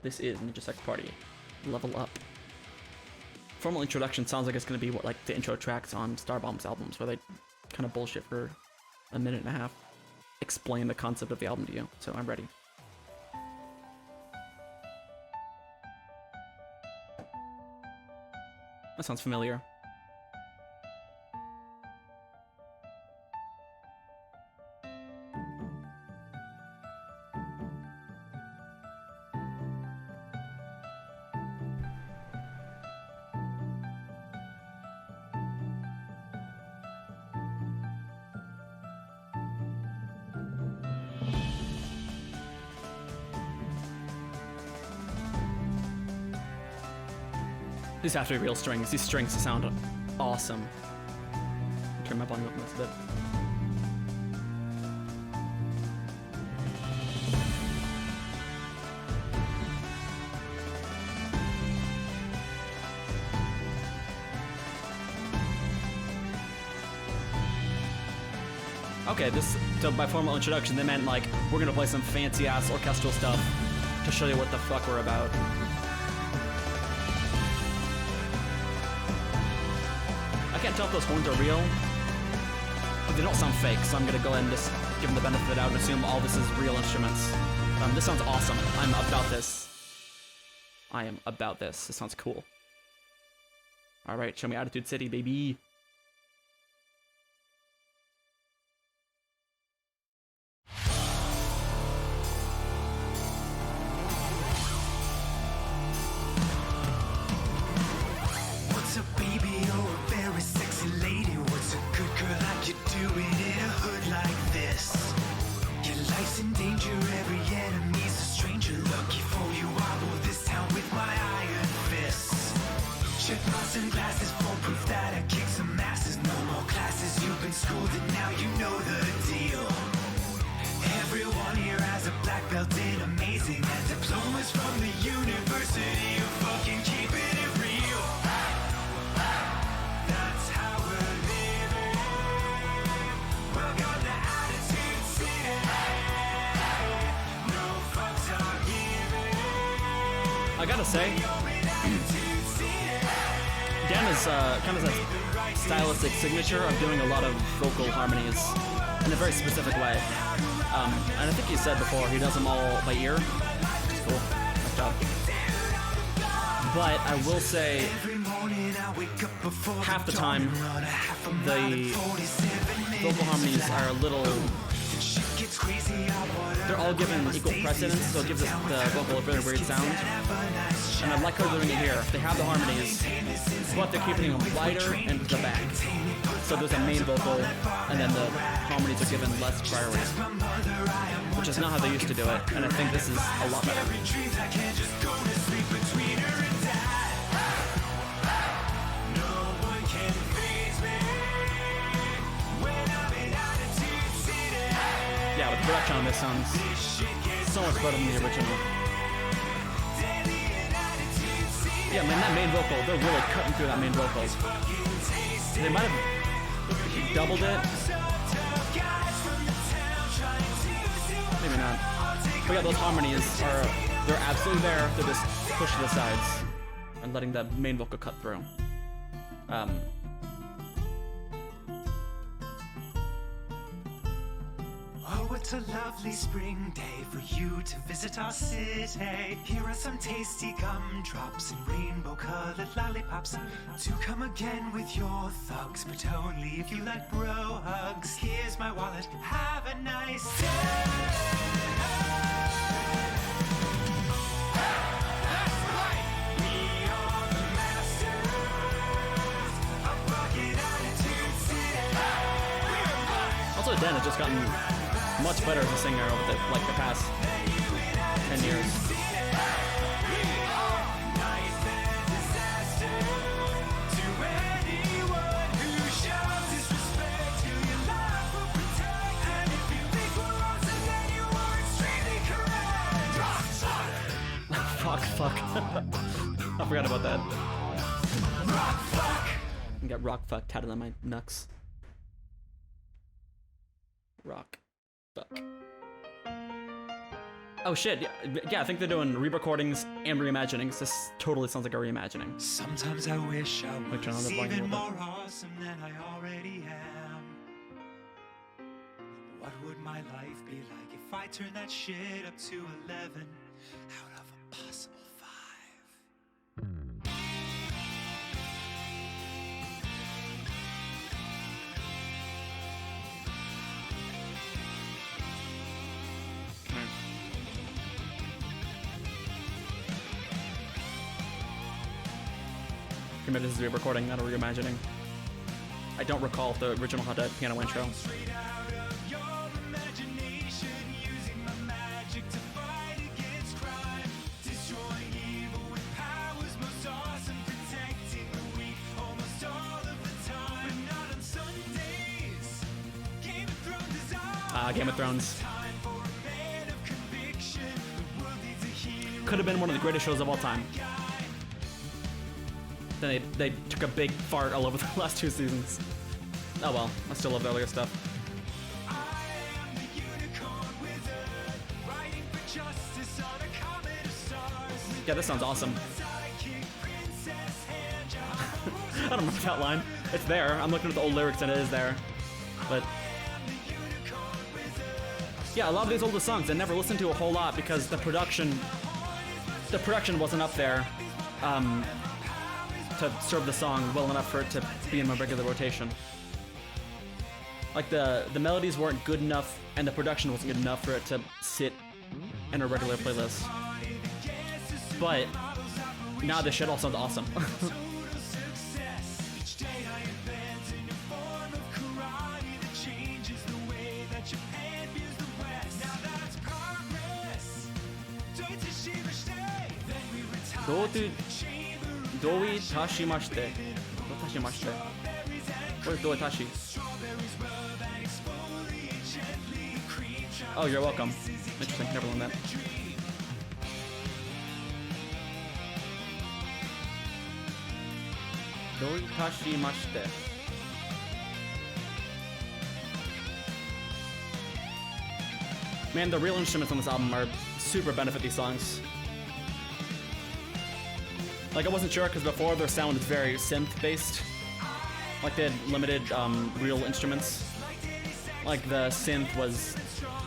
This is Ninja Sex Party. Level Up. Formal introduction sounds like it's gonna be what, like the intro tracks on Starbomb's albums, where they kind of bullshit for a minute and a half, explain the concept of the album to you. So I'm ready. That sounds familiar. These have to be real strings. These strings sound awesome. Turn my volume up a bit. Okay, so by formal introduction, they meant like, we're gonna play some fancy ass orchestral stuff to show you what the fuck we're about. I can't tell if those horns are real, but they don't sound fake, so I'm gonna go ahead and just give them the benefit of the doubt and assume all this is real instruments. This sounds awesome. I'm about this. I am about this. This sounds cool. Alright, show me Attitude City, baby. I gotta say, Dan is kind of a stylistic signature of doing a lot of vocal harmonies in a very specific way. And I think he said before, he does them all by ear. Cool, nice job. But I will say, half the time, the vocal harmonies are a little... They're all given equal precedence, so it gives the vocal a very weird sound. And I like how they're doing it here. They have the harmonies, but they're keeping them lighter and to the back. So there's a main vocal, and then the harmonies are given less priority, which is not how they used to do it, and I think this is a lot better. Yeah, with the production on this sounds so much better than the original. Yeah, man, that main vocal, they're really cutting through that main vocal. They might have doubled it. Maybe not. But yeah, those harmonies they're absolutely there. They're just pushed to the sides and letting that main vocal cut through. It's a lovely spring day for you to visit our city. Here are some tasty gumdrops and rainbow-colored lollipops to come again with your thugs, but only if you like bro hugs. Here's my wallet, have a nice day. Also, Dan has just gotten much better as a singer over the past 10 years. Fuck. I forgot about that. Rock fuck! I got rock fuck tatted on my knucks. Rock fuck. Oh shit, yeah, I think they're doing re-recordings and reimaginings. This totally sounds like a reimagining. Sometimes I wish I Like, turn on was the volume a even little more awesome than I already am. What would my life be like if I turned that shit up to 11 out of a possible 5? Maybe this is a re-recording, not a reimagining. I don't recall if the original had a piano intro. Game of Thrones. Could have been one of the greatest shows of all time. Then they took a big fart all over the last 2 seasons. Oh well, I still love the earlier stuff. Yeah, this sounds awesome. I don't remember that line. It's there. I'm looking at the old lyrics and it is there. But yeah, a lot of these older songs I never listened to a whole lot because the production wasn't up there to serve the song well enough for it to be in my regular rotation. Like the melodies weren't good enough and the production wasn't good enough for it to sit in a regular playlist. But now this shit all sounds awesome. Doi tashimashite. Where's doi tashi? Oh, you're welcome. Interesting, never learned that. Doi tashimashite. Man, the real instruments on this album are super benefit these songs. Like, I wasn't sure because before their sound was very synth-based. Like, they had limited real instruments. Like, the synth was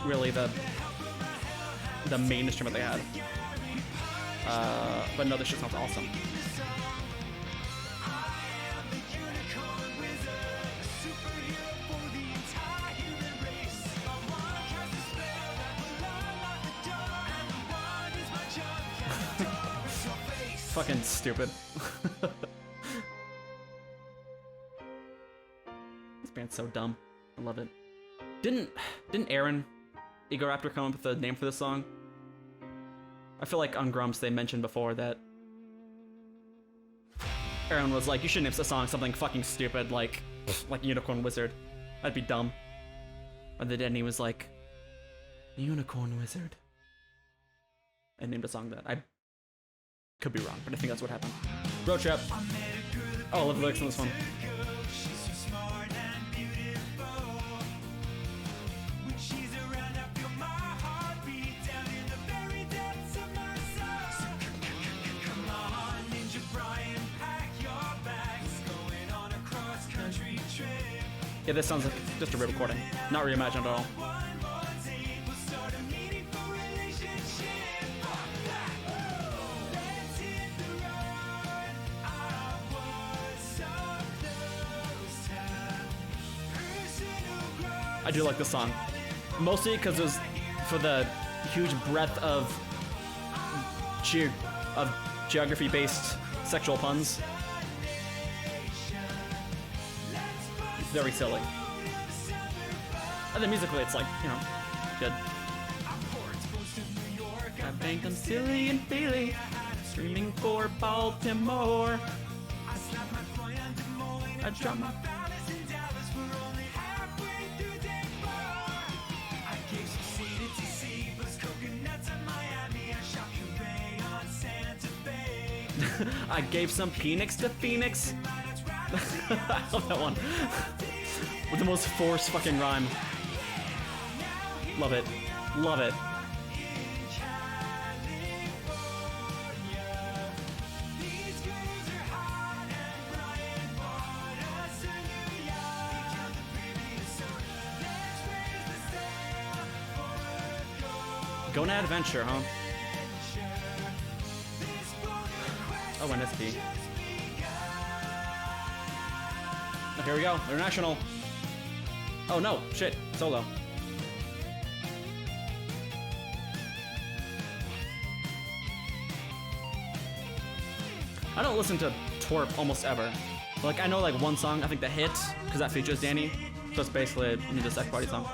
really the main instrument they had. But no, this shit sounds awesome. Fucking stupid. This band's so dumb. I love it. Didn't Aaron Egoraptor come up with a name for this song? I feel like on Grumps they mentioned before that Aaron was like, you should name the song something fucking stupid like Unicorn Wizard. That'd be dumb. And then he was like, Unicorn Wizard. And named a song that. I could be wrong, but I think that's what happened. Road Trip. Oh, I love the lyrics on this one. Yeah, this sounds like just a re-recording, not reimagined at all. I do like this song, mostly because it was for the huge breadth of geography-based sexual puns. It's very silly. And then musically, it's like, you know, good. I think I'm silly and feeling, screaming for Baltimore. I dropped my I gave some Phoenix to Phoenix. I love that one. With the most forced fucking rhyme. Love it. Love it. Go on an adventure, huh? Oh, an SP. Oh, here we go. International. Oh no, shit. Solo. I don't listen to twerp almost ever. Like, I know like one song, I think The Hit, because that features Danny. So it's basically a Ninja Sex Party song.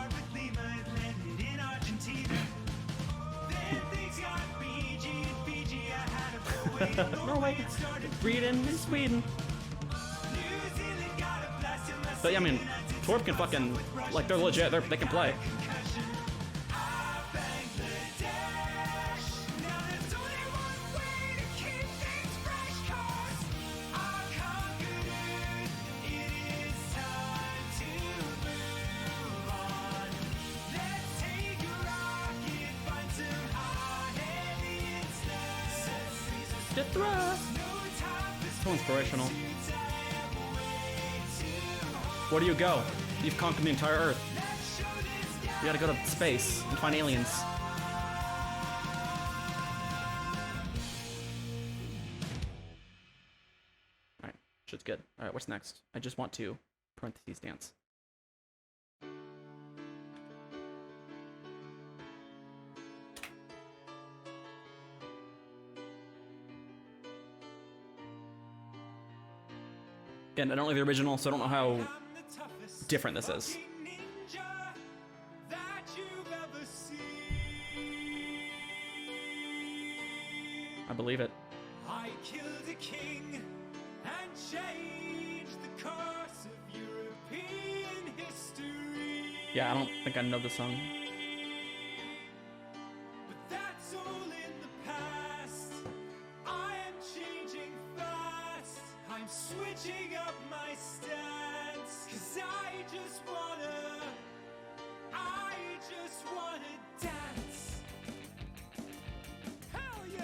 Norway, Sweden, and Sweden. But yeah, I mean, twerp can fucking, like, they're legit, they can play. So inspirational. Where do you go? You've conquered the entire Earth. You gotta go to space and find aliens. Alright, shit's good. Alright, what's next? I just want to parentheses dance. Again, I don't like the original, so I don't know how different this is. I believe it. I killed a king and changed the course of European history. Yeah, I don't think I know the song. But that's all in the past. I am changing fast. I'm switching up my stance. 'Cause I just wanna dance. Hell yeah!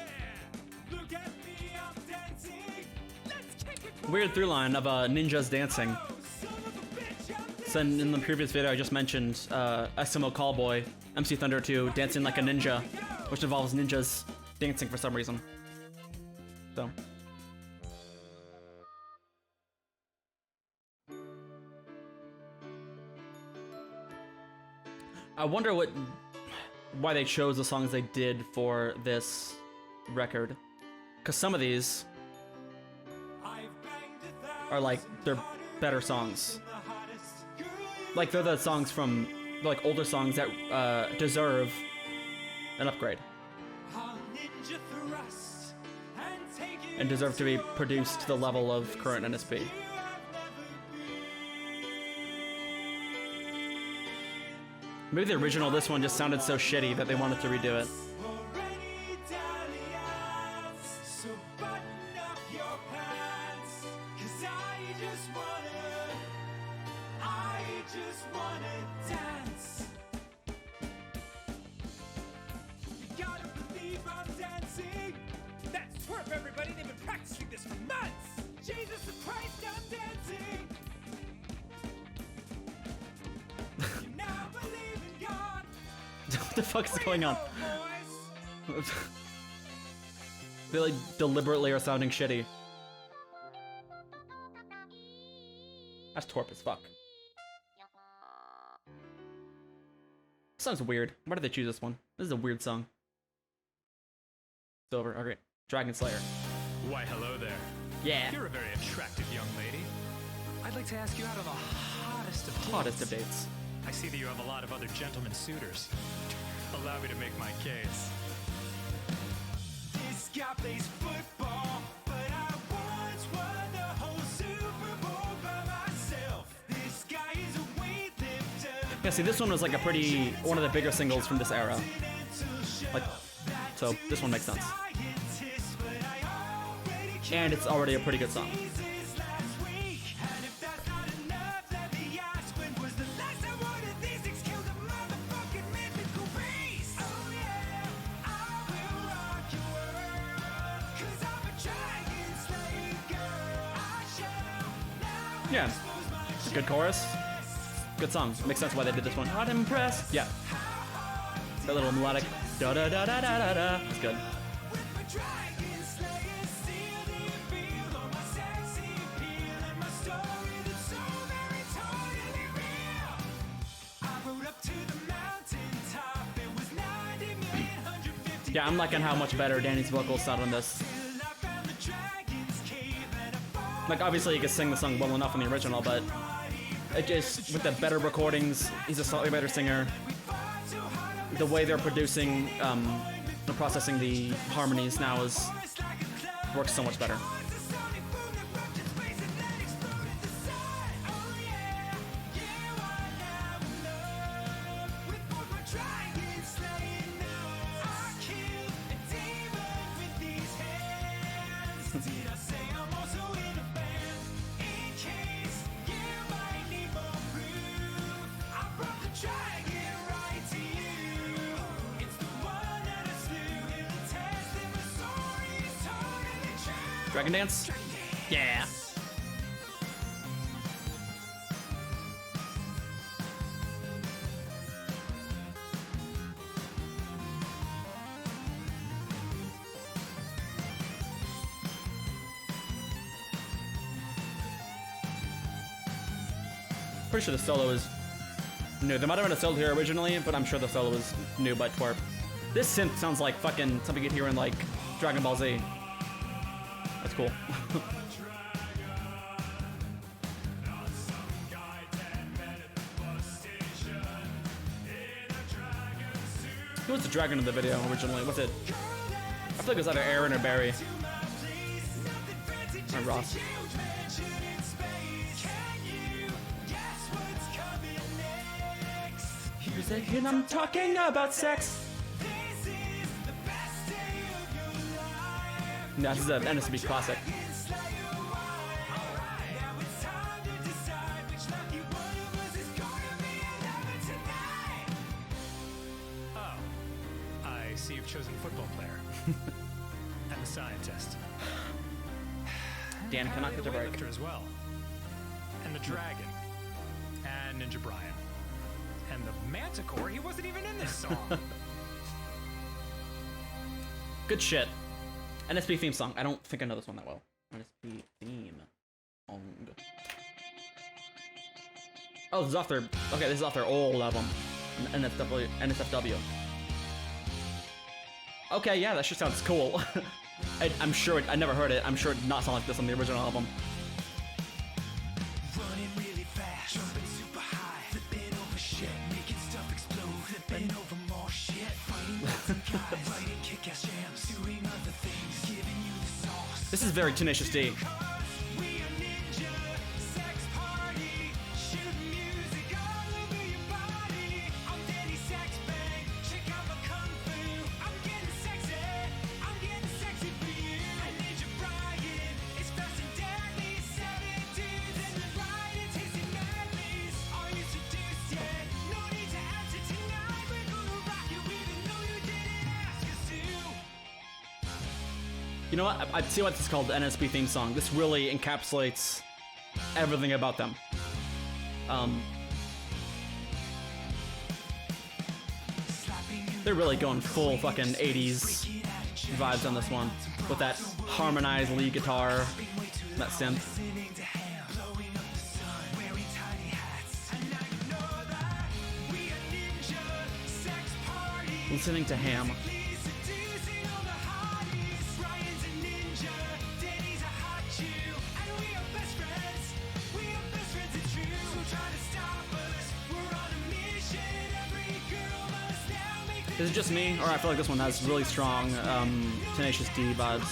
Look at me, I'm dancing. Let's kick it. Weird through line of ninjas dancing. So in the previous video I just mentioned Eskimo Callboy, MC Thunder 2, dancing like a ninja, which involves ninjas dancing for some reason. So. I wonder why they chose the songs they did for this record. Because some of these are like, they're better songs. Like, they're the songs from, like, older songs that deserve an upgrade. And deserve to be produced to the level of current NSP. Maybe the original, this one just sounded so shitty that they wanted to redo it. What the fuck is going on? They like deliberately are sounding shitty. That's twerp as fuck. Sounds weird. Why did they choose this one? This is a weird song. It's over. Alright. Dragon Slayer. Why, hello there. Yeah. You're a very attractive young lady. I'd like to ask you out on the hottest of dates. Hottest of dates. I see that you have a lot of other gentlemen suitors. Allow me to make my case. This guy plays football, but I once won the whole Super Bowl by myself. This guy is a weightlifter. Yeah, see, this one was like a pretty, one of the bigger singles from this era. Like, so this one makes sense. And it's already a pretty good song. Yeah, good chorus, good song. Makes sense why they did this one. Not impressed. Yeah, that little melodic Da da da da da da da. That's good. Yeah, I'm liking how much better Danny's vocals sound on this. Like, obviously he could sing the song well enough in the original, but it just, with the better recordings, he's a slightly better singer. The way they're producing, and processing the harmonies now works so much better. Dragon Dance? Yeah. Pretty sure the solo is new. There might have been a solo here originally, but I'm sure the solo was new by Twerp. This synth sounds like fucking something you'd hear in like Dragon Ball Z. That's cool. Who was the dragon in the video originally? What's it? I feel like it was either Aaron or Barry. Or Ross. And I'm talking about sex. No, this is an NSB classic. Oh, I see you've chosen football player and the scientist. Dan cannot get a break. Weightlifter as well, and the dragon, and Ninja Brian. And the Manticore, he wasn't even in this song. Good shit. NSB theme song. I don't think I know this one that well. NSB theme song. Oh, this is off their... Okay, this is off their old album. NSFW. Okay, yeah, that shit sounds cool. I'm sure... I never heard it. I'm sure it did not sound like this on the original album. This is very Tenacious D. You know what? I see what this is called, the NSB theme song. This really encapsulates everything about them. They're really going full fucking 80s vibes on this one. With that harmonized lead guitar, that synth. Listening to Ham. Is it just me, or I feel like this one has really strong Tenacious D vibes?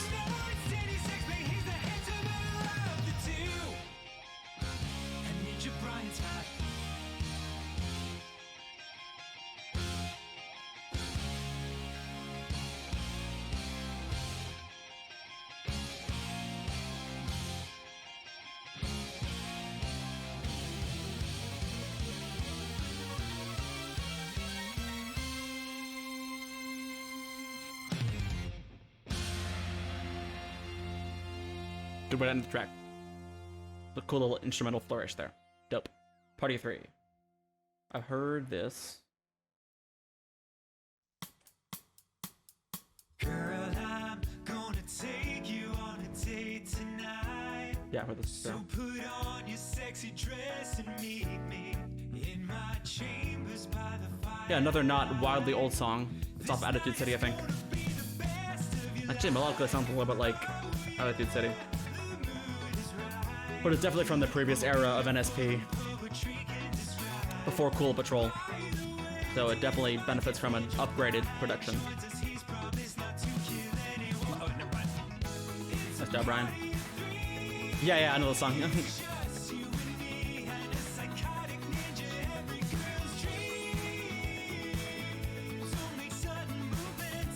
Good way to end the track. The cool little instrumental flourish there. Dope. Party 3. I've heard this. Yeah, for this. So put on your sexy dress and meet me in my chambers by the fire. Yeah, another not wildly old song. It's off Attitude City, I think. Actually, melodically sounds a little bit like Attitude City. But it's definitely from the previous era of NSP. Before Cool Patrol. So it definitely benefits from an upgraded production. Oh, never mind. Nice job, Brian. Yeah, I know the song.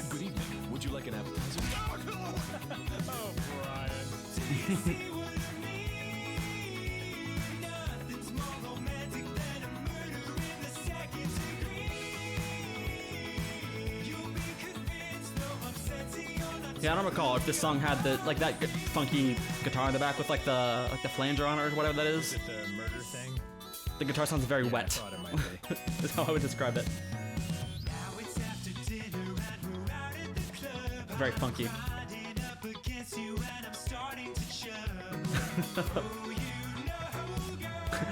Good evening. Would you like an appetizer? Oh, Brian. Yeah, I don't recall if this song had the like that funky guitar in the back with like the flanger on it or whatever that is. Is it the murder thing? The guitar sounds very Yeah, I wet. thought it might be. That's how I would describe it. Very funky.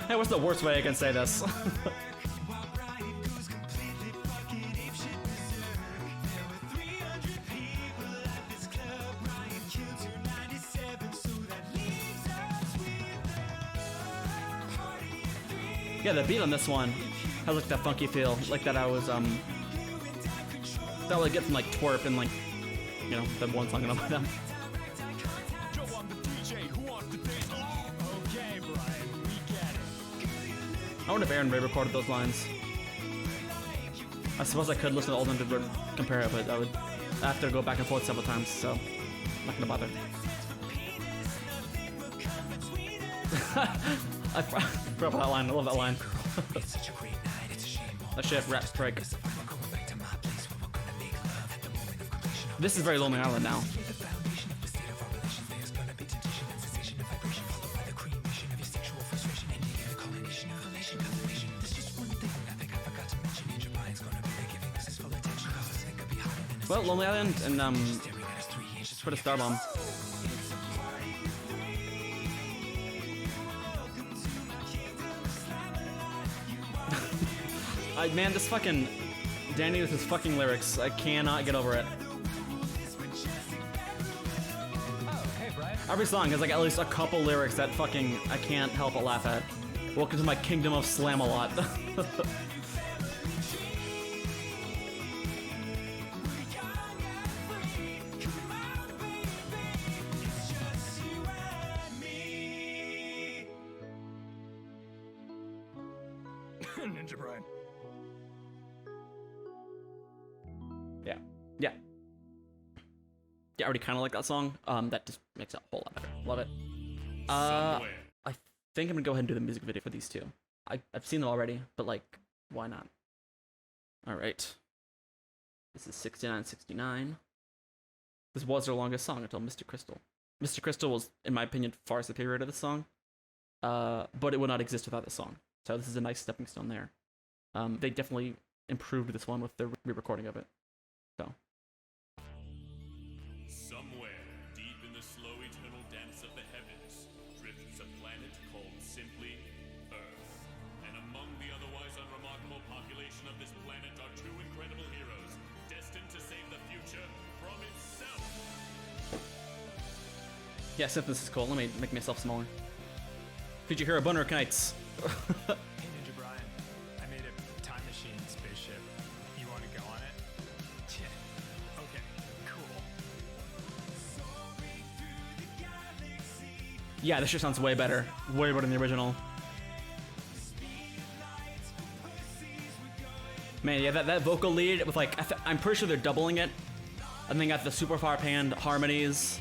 Hey, what's the worst way I can say this? Yeah, the beat on this one has like that funky feel, like that I was that I get from like Twerp and like, you know, the one song about them. Joe, I'm the DJ who wants to dance. Okay, Brian, we get it. I wonder if Aaron Ray recorded those lines. I suppose I could listen to all of them to compare it, but I would have to go back and forth several times, so I'm not gonna bother. I forgot about that line. I love that line. That shit rap strike. This is very Lonely Island now. Well, Lonely Island and put a star bomb. Man, this fucking Danny with his fucking lyrics, I cannot get over it. Oh, hey, Brian. Every song has like at least a couple lyrics that fucking I can't help but laugh at. Welcome to my kingdom of Slam-a-lot. Ninja Brian. Yeah, I already kind of like that song. That just makes it a whole lot better. Love it. I think I'm gonna go ahead and do the music video for these two. I've seen them already, but like, why not? All right. This is 6969. This was their longest song until Mr. Crystal. Mr. Crystal was, in my opinion, far superior to this song. But it would not exist without this song. So this is a nice stepping stone there. They definitely improved this one with the re-recording of it. So. Somewhere deep in the slow eternal dance of the heavens drifts a planet called simply Earth. And among the otherwise unremarkable population of this planet are two incredible heroes destined to save the future from itself. Yeah, synthesis is cool. Let me make myself smaller. Future Hero Boner Knights. Hey, Ninja Brian. I made a time machine spaceship. You want to go on it? Yeah. Okay, cool. Yeah, this shit sounds way better. Way better than the original. Man, yeah, that vocal lead with like, I'm pretty sure they're doubling it. And then got the super far panned harmonies.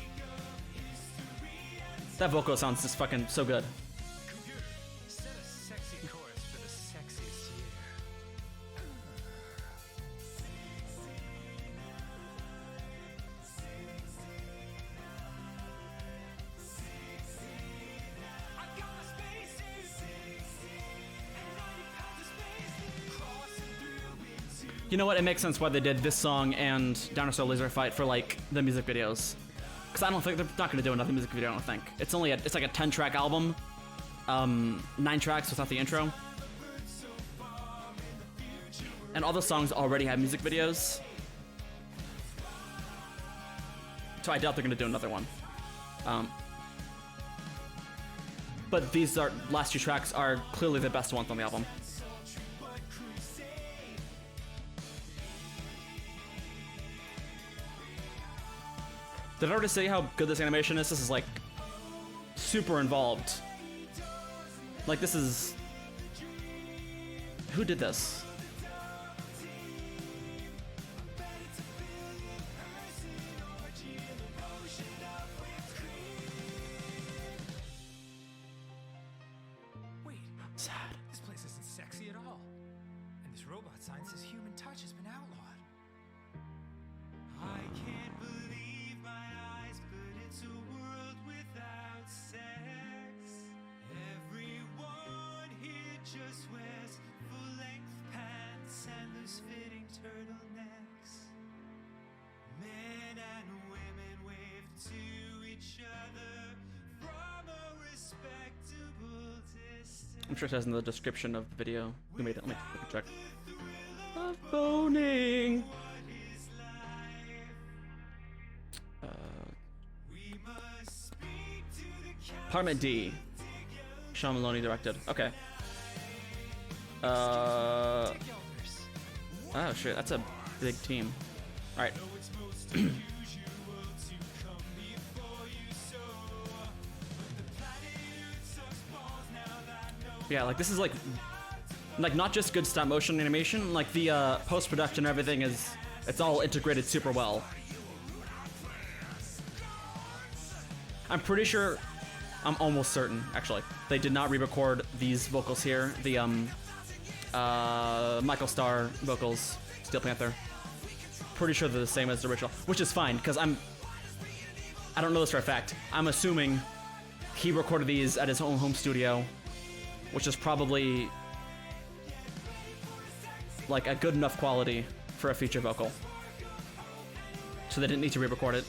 That vocal sounds just fucking so good. Computer, set a sexy chorus for the sexiest year. You know what? It makes sense why they did this song and Dinosaur Laser Fight for like the music videos. Because I don't think they're not gonna do another music video. I don't think it's only it's like a 10-track album, 9 tracks without the intro, and all the songs already have music videos. So I doubt they're gonna do another one. But these last 2 tracks are clearly the best ones on the album. Did I already say how good this animation is? This is like super involved. Like this is... Who did this? Wait, Sad. this place isn't sexy at all. And this robot sign says human touch has been outlawed. I can't believe my eyes, but it's a world without sex. Everyone here just wears full-length pants and loose-fitting turtlenecks. Men and women wave to each other from a respectable distance. I'm sure it says in the description of the video. Who made it? Let me check. Of boning. Apartment D. Sean Maloney directed. Okay. Oh shit, that's a big team. All right. Yeah, like this is like not just good stop motion animation. Like the post production and everything it's all integrated super well. I'm pretty sure, I'm almost certain, actually, they did not re-record these vocals here. The Michael Starr vocals, Steel Panther. Pretty sure they're the same as the original, which is fine, because I don't know this for a fact. I'm assuming he recorded these at his own home studio, which is probably like a good enough quality for a feature vocal. So they didn't need to re-record it.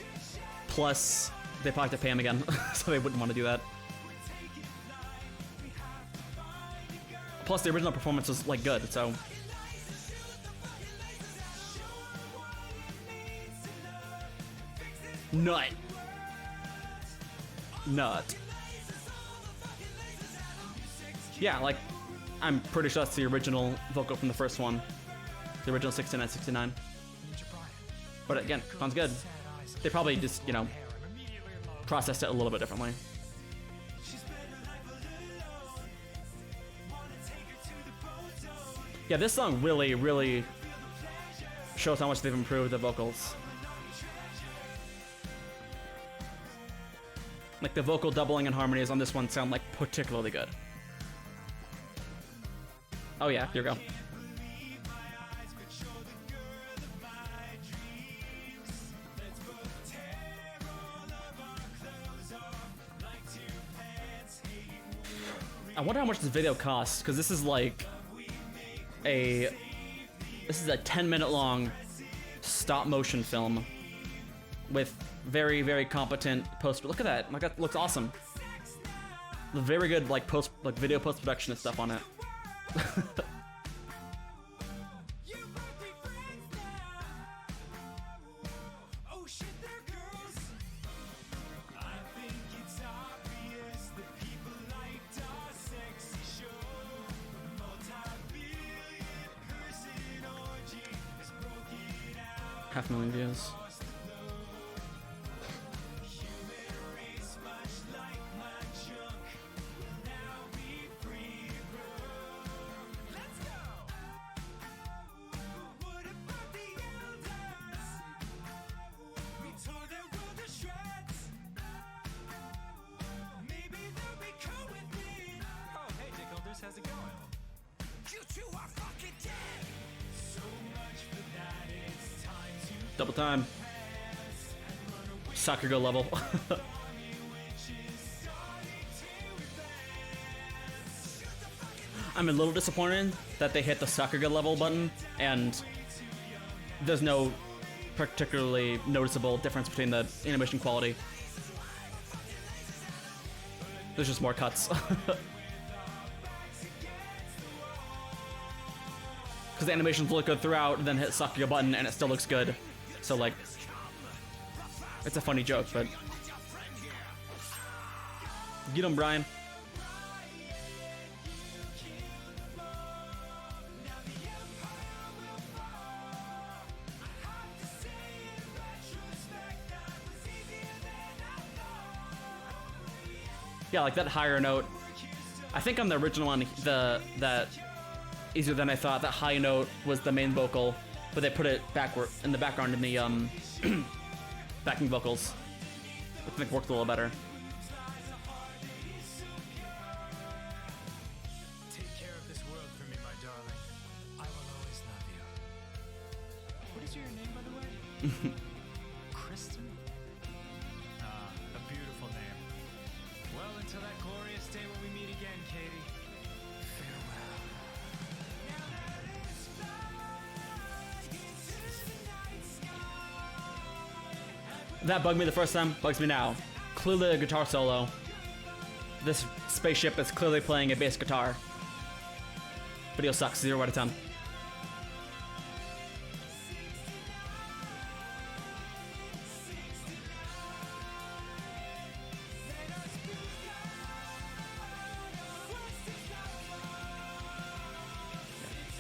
Plus, they probably have to pay him again, so they wouldn't want to do that. Plus, the original performance was like good, so. Nut. Yeah, like, I'm pretty sure that's the original vocal from the first one. The original 6969. But again, sounds good. They probably just, you know, processed it a little bit differently. Yeah, this song really, really shows how much they've improved the vocals. Like the vocal doubling and harmonies on this one sound like particularly good. Oh yeah, here we go. I wonder how much this video costs, because this is like this is a 10-minute long stop motion film with very, very competent look at that, like that looks awesome. Very good like video post production and stuff on it. $500,000 views. How's it going? You two are fucking dead. So much for that, it's time to Double time. Soccer go level. I'm a little disappointed that they hit the soccer go level button and there's no particularly noticeable difference between the animation quality. There's just more cuts. Because the animations look good throughout, and then hit suck your button and it still looks good. So like, it's a funny joke, but get him, Brian. Yeah, like that higher note. I think on the original one, that Easier Than I Thought, that high note was the main vocal, but they put it backward in the background in the backing vocals. I think worked a little better. Take care of this world for me, my darling. I will always love you. What is your name, by the way? Kristen? A beautiful name. Well, until that glorious day when we meet again, Katie. Farewell. That bugged me the first time, bugs me now. Clearly a guitar solo. This spaceship is clearly playing a bass guitar. Video sucks, 0 out of 10.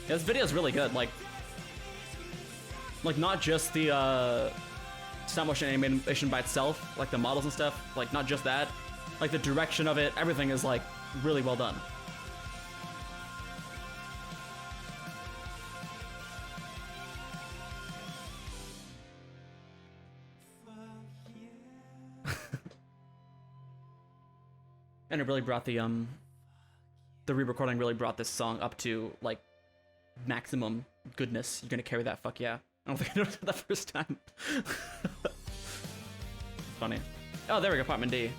Yeah, this video is really good, like not just the stop motion animation by itself, like the models and stuff, like not just that, like the direction of it, everything is like really well done. And it really brought the re-recording really brought this song up to like maximum goodness. You're gonna carry that, fuck yeah. I don't think I noticed that the first time. Funny. Oh, there we go, Apartment D.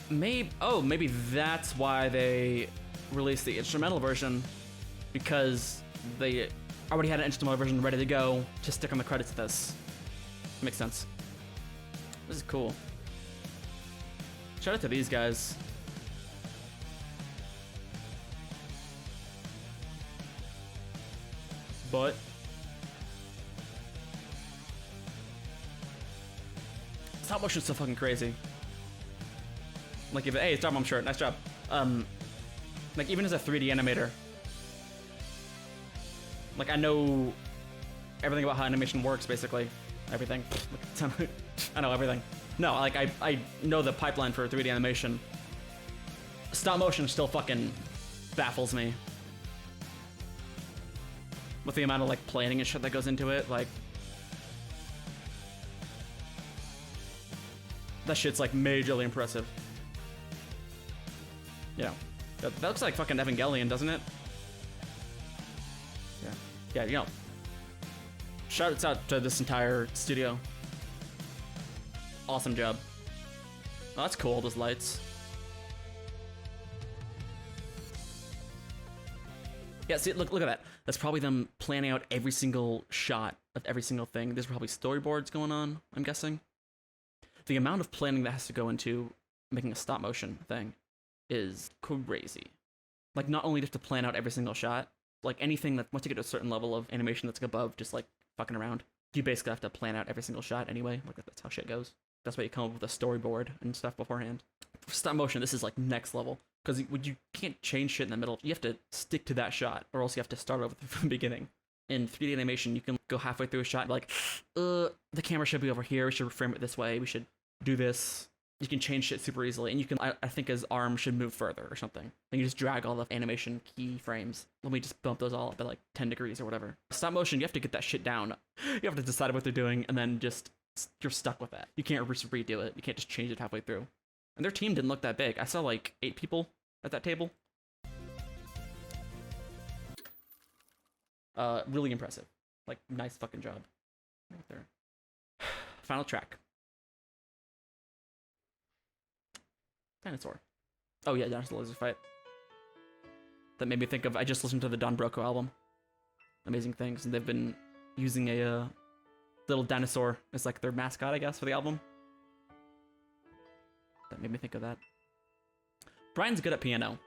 Maybe that's why they released the instrumental version, because they already had an instrumental version ready to go to stick on the credits of this. Makes sense. This is cool. Shout out to these guys. But stop motion's so fucking crazy. Like, hey, stop mom shirt, nice job. Like even as a 3D animator, like I know everything about how animation works, basically everything. I know everything. No, like I know the pipeline for 3D animation. Stop motion still fucking baffles me. With the amount of like planning and shit that goes into it, like that shit's like majorly impressive. Yeah, that looks like fucking Evangelion, doesn't it? Yeah, you know. Shouts out to this entire studio. Awesome job. Oh, that's cool, those lights. Yeah, see, look at that. That's probably them planning out every single shot of every single thing. There's probably storyboards going on, I'm guessing. The amount of planning that has to go into making a stop motion thing is crazy. Like, not only do you have to plan out every single shot, like anything that, once you get to a certain level of animation that's above just like fucking around, you basically have to plan out every single shot anyway. Like, that's how shit goes. That's why you come up with a storyboard and stuff beforehand. For stop motion, this is like next level. Because you can't change shit in the middle. You have to stick to that shot, or else you have to start over from the beginning. In 3D animation, you can go halfway through a shot, like, the camera should be over here, we should frame it this way, we should do this. You can change shit super easily, and you can, I think his arm should move further or something. And you just drag all the animation keyframes. Let me just bump those all up by like 10 degrees or whatever. Stop motion, you have to get that shit down. You have to decide what they're doing, and then just, you're stuck with that. You can't just redo it. You can't just change it halfway through. And their team didn't look that big. I saw like 8 people at that table. Really impressive. Like, nice fucking job. Right there. Final track. Dinosaur. Oh yeah, Dinosaur Laser Fight. That made me think of, I just listened to the Don Broco album. Amazing Things, and they've been using a Little Dinosaur is like their mascot, I guess, for the album. That made me think of that. Brian's good at piano.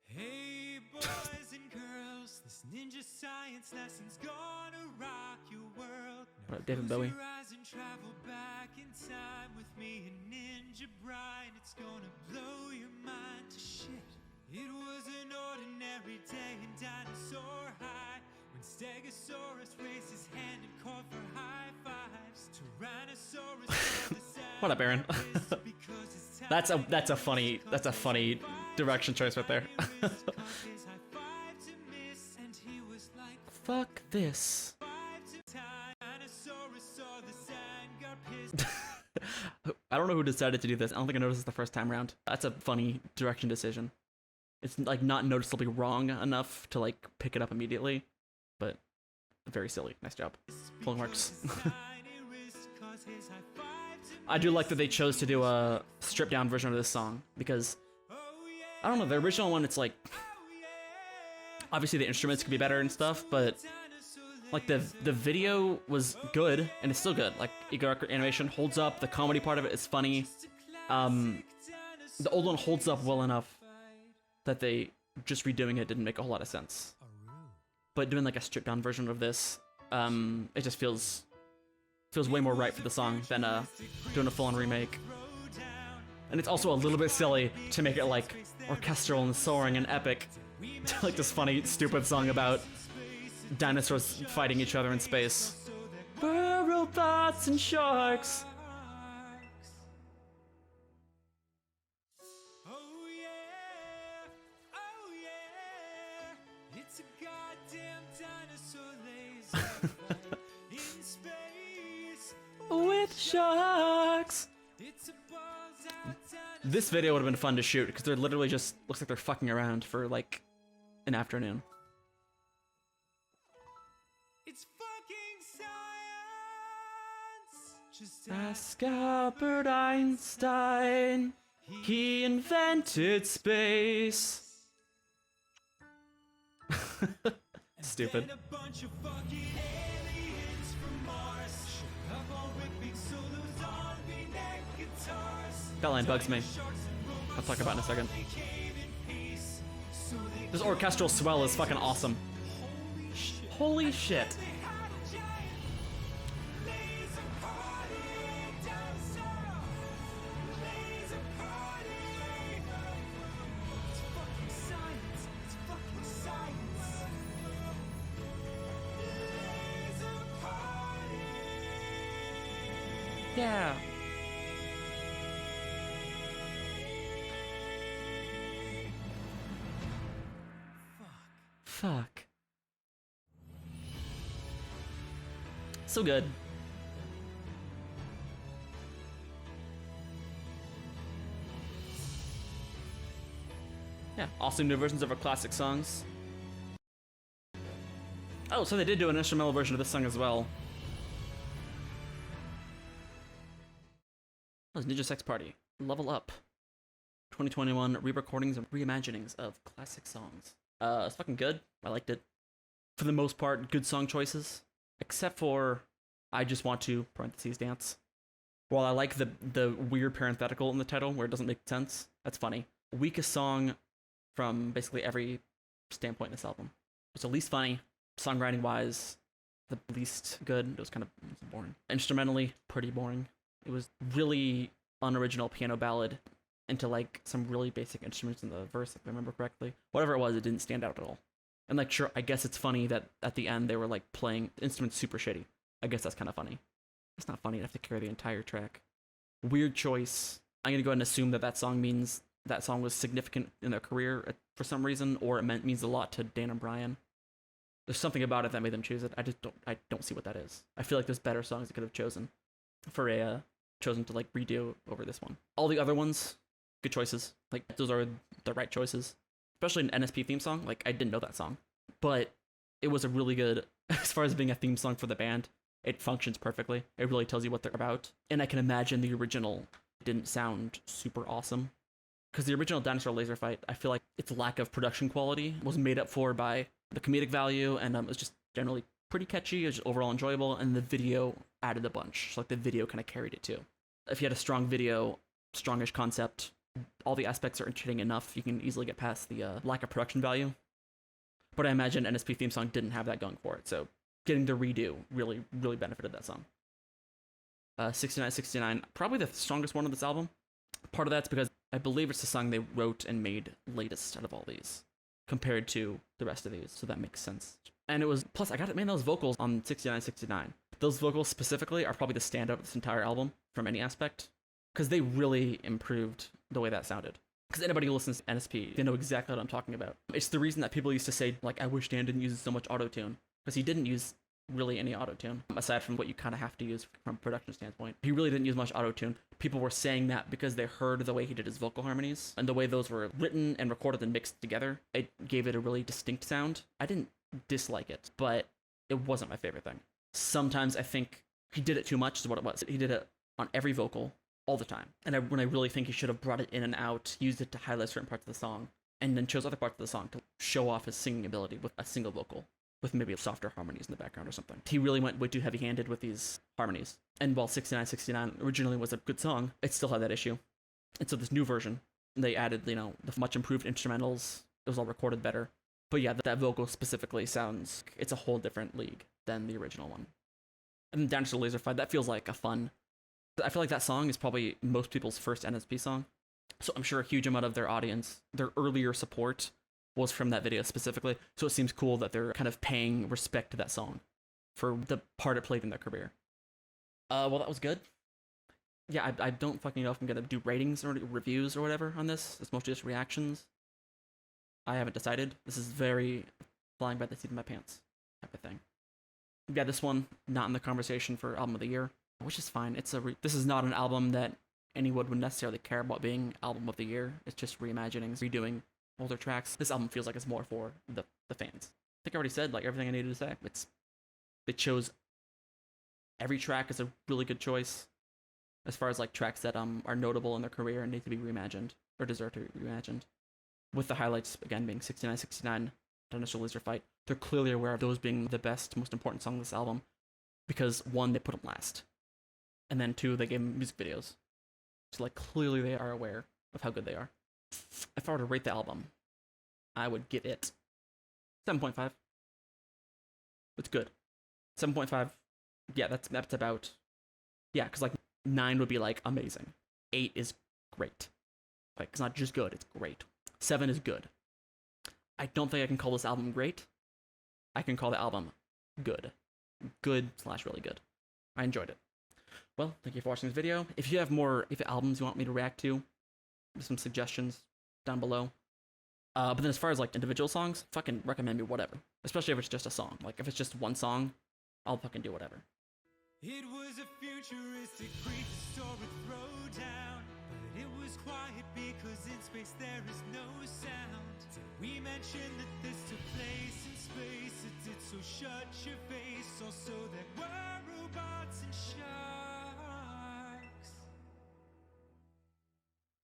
Hey boys and girls, this ninja science lesson's gonna rock your world. What up, David Bowie? Close your eyes and travel back in time with me and Ninja Brian. It's gonna blow your mind to shit. It was an ordinary day in Dinosaur High when Stegosaurus raised his hand and called for high fives. Tyrannosaurus saw the sound What up, Aaron? because his That's a funny direction choice right there. his high five to miss, and he was like, Fuck this. Tyrannosaurus saw the sand, got pissed. I don't know who decided to do this. I don't think I noticed this the first time around. That's a funny direction decision. It's like not noticeably wrong enough to like pick it up immediately, but very silly. Nice job. Full marks. I do like that they chose to do a stripped down version of this song because I don't know, the original one, it's like obviously the instruments could be better and stuff, but like the video was good and it's still good. Like Eagle Record animation holds up, the comedy part of it is funny. The old one holds up well enough that they just redoing it didn't make a whole lot of sense. But doing like a stripped down version of this, it just feels way more right for the song than doing a full-on remake. And it's also a little bit silly to make it like orchestral and soaring and epic, like this funny, stupid song about dinosaurs fighting each other in space. We're robots and sharks. It's a goddamn dinosaur laser in space With sharks. It's a balls out dinosaur. This video would have been fun to shoot because they're literally just looks like they're fucking around for like an afternoon. It's fucking science. Just Ask Albert Einstein. He invented space. Stupid. and a bunch of fucking aliens from Mars. Shut up all ripping solo zombie neck guitars. That line bugs me. I'll talk about it in a second. This orchestral swell is fucking awesome. Holy shit. Yeah. Fuck. So good. Yeah, awesome new versions of our classic songs. Oh, so they did do an instrumental version of this song as well. That was Ninja Sex Party. Level Up. 2021 re-recordings and reimaginings of classic songs. It's fucking good. I liked it. For the most part, good song choices. Except for I Just Want to, parentheses, dance. While I like the weird parenthetical in the title where it doesn't make sense, that's funny. Weakest song from basically every standpoint in this album. It's the least funny, songwriting-wise, the least good. It was kind of boring. Instrumentally, pretty boring. It was really unoriginal piano ballad into like some really basic instruments in the verse, if I remember correctly. Whatever it was, it didn't stand out at all. And like, sure, I guess it's funny that at the end they were like playing instruments super shitty. I guess that's kind of funny. It's not funny enough to carry the entire track. Weird choice. I'm gonna go ahead and assume that that song means that song was significant in their career for some reason, or it means a lot to Dan and Brian. There's something about it that made them choose it. I don't see what that is. I feel like there's better songs they could have chosen to like redo over this one. All the other ones, good choices. Like those are the right choices. Especially an NSP theme song. Like I didn't know that song, but it was a really good, as far as being a theme song for the band, it functions perfectly. It really tells you what they're about. And I can imagine the original didn't sound super awesome. Because the original Dinosaur laser fight, I feel like its lack of production quality was made up for by the comedic value, and it was just generally pretty catchy. It was just overall enjoyable, and the video added a bunch. So, like, the video kind of carried it too. If you had a strong video, strongish concept, all the aspects are interesting enough, you can easily get past the lack of production value. But I imagine NSP theme song didn't have that going for it, so getting the redo really, really benefited that song. 6969, probably the strongest one of this album. Part of that's because I believe it's the song they wrote and made latest out of all these, compared to the rest of these, so that makes sense. And it was, plus I got it, man, those vocals on 6969. Those vocals specifically are probably the standout of this entire album from any aspect, because they really improved the way that sounded. Because anybody who listens to NSP, they know exactly what I'm talking about. It's the reason that people used to say, like, I wish Dan didn't use so much autotune, because he didn't use really any autotune, aside from what you kind of have to use from a production standpoint. He really didn't use much autotune. People were saying that because they heard the way he did his vocal harmonies, and the way those were written and recorded and mixed together. It gave it a really distinct sound. I didn't dislike it, but it wasn't my favorite thing. Sometimes I think he did it too much is what it was. He did it on every vocal, all the time. And when I really think he should have brought it in and out, used it to highlight certain parts of the song, and then chose other parts of the song to show off his singing ability with a single vocal, with maybe softer harmonies in the background or something. He really went way too heavy-handed with these harmonies. And while 6969 originally was a good song, it still had that issue. And so this new version, they added, the much improved instrumentals. It was all recorded better. But yeah, that vocal specifically sounds, it's a whole different league than the original one. And Dinosaur Laser Fight, that feels like a fun... I feel like that song is probably most people's first NSP song. So I'm sure a huge amount of their audience, their earlier support was from that video specifically. So it seems cool that they're kind of paying respect to that song for the part it played in their career. Well, that was good. Yeah, I don't fucking know if I'm going to do ratings or reviews or whatever on this. It's mostly just reactions. I haven't decided. This is very flying by the seat of my pants type of thing. Yeah, this one, not in the conversation for Album of the Year, which is fine. This is not an album that anyone would necessarily care about being Album of the Year. It's just reimaginings, redoing older tracks. This album feels like it's more for the fans. I think I already said everything I needed to say. They chose every track is a really good choice as far as tracks that are notable in their career and need to be reimagined or deserve to be reimagined. With the highlights again being 6969, Dinosaur Laser Fight. They're clearly aware of those being the best, most important song of this album because one, they put them last, and then two, they gave them music videos. So clearly they are aware of how good they are. If I were to rate the album, I would give it 7.5. It's good. 7.5. Yeah, that's about. Yeah, because 9 would be amazing. 8 is great. It's not just good, it's great. 7 is good. I don't think I can call this album great. I can call the album good. Good/really good. I enjoyed it. Well, thank you for watching this video. If you have more albums you want me to react to, some suggestions down below. But then as far as individual songs, fucking recommend me whatever. Especially if it's just a song. If it's just one song, I'll fucking do whatever. It was a futuristic prehistoric throwdown, but it was quiet because in space there is no sound. Did we mention that this took place in space? It did, so shut your face. Also, there were robots and sharks.